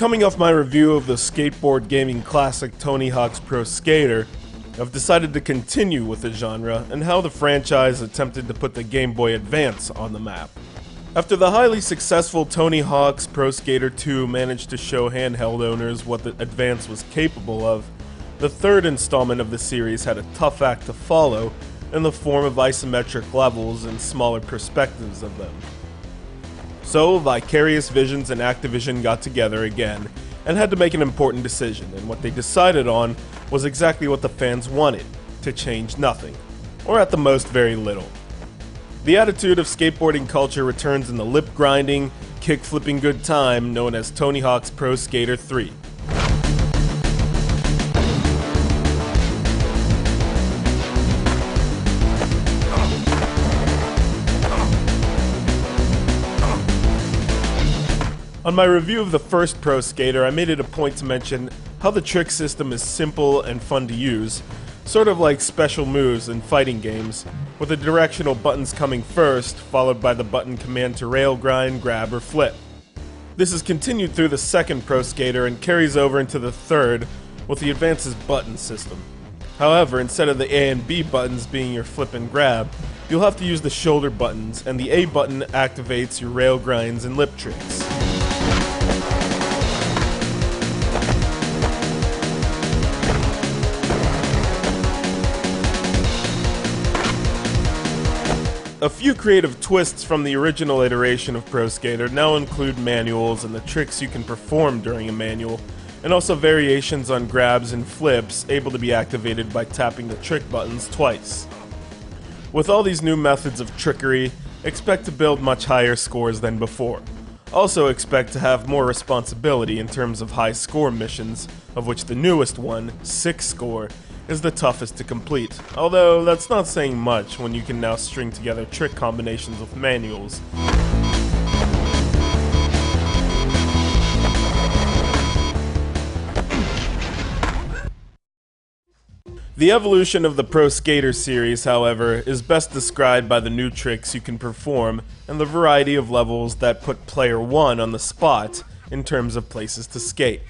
Coming off my review of the skateboard gaming classic Tony Hawk's Pro Skater, I've decided to continue with the genre and how the franchise attempted to put the Game Boy Advance on the map. After the highly successful Tony Hawk's Pro Skater 2 managed to show handheld owners what the Advance was capable of, the third installment of the series had a tough act to follow in the form of isometric levels and smaller perspectives of them. So, Vicarious Visions and Activision got together again and had to make an important decision, and what they decided on was exactly what the fans wanted, to change nothing, or at the most very little. The attitude of skateboarding culture returns in the lip-grinding, kick-flipping good time known as Tony Hawk's Pro Skater 3. On my review of the first Pro Skater, I made it a point to mention how the trick system is simple and fun to use, sort of like special moves in fighting games, with the directional buttons coming first, followed by the button command to rail grind, grab, or flip. This is continued through the second Pro Skater and carries over into the third with the Advance's button system. However, instead of the A and B buttons being your flip and grab, you'll have to use the shoulder buttons, and the A button activates your rail grinds and lip tricks. A few creative twists from the original iteration of Pro Skater now include manuals and the tricks you can perform during a manual, and also variations on grabs and flips able to be activated by tapping the trick buttons twice. With all these new methods of trickery, expect to build much higher scores than before. Also expect to have more responsibility in terms of high score missions, of which the newest one, 6 score, is the toughest to complete, although that's not saying much when you can now string together trick combinations with manuals. The evolution of the Pro Skater series, however, is best described by the new tricks you can perform and the variety of levels that put Player 1 on the spot in terms of places to skate.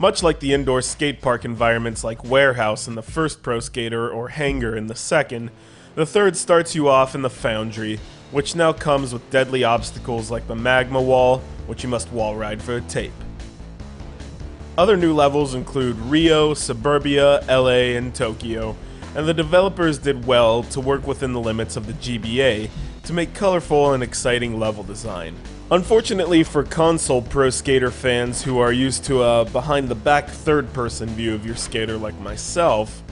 Much like the indoor skate park environments like Warehouse in the first Pro Skater or Hangar in the second, the third starts you off in the Foundry, which now comes with deadly obstacles like the Magma Wall, which you must wall ride for a tape. Other new levels include Rio, Suburbia, LA, and Tokyo, and the developers did well to work within the limits of the GBA to make colorful and exciting level design. Unfortunately for console Pro Skater fans who are used to a behind-the-back third-person view of your skater like myself,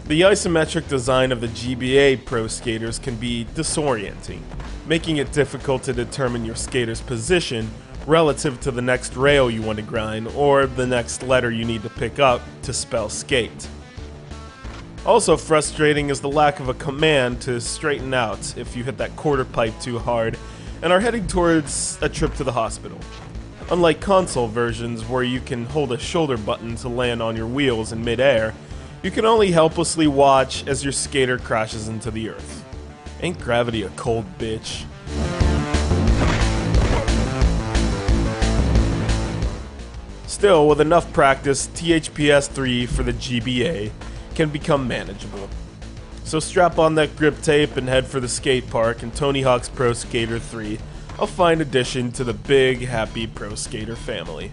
the isometric design of the GBA Pro Skaters can be disorienting, making it difficult to determine your skater's position relative to the next rail you want to grind or the next letter you need to pick up to spell skate. Also frustrating is the lack of a command to straighten out if you hit that quarter pipe too hard and are heading towards a trip to the hospital. Unlike console versions where you can hold a shoulder button to land on your wheels in mid-air, you can only helplessly watch as your skater crashes into the earth. Ain't gravity a cold bitch? Still, with enough practice, THPS 3 for the GBA can become manageable. So strap on that grip tape and head for the skate park in Tony Hawk's Pro Skater 3, a fine addition to the big, happy Pro Skater family.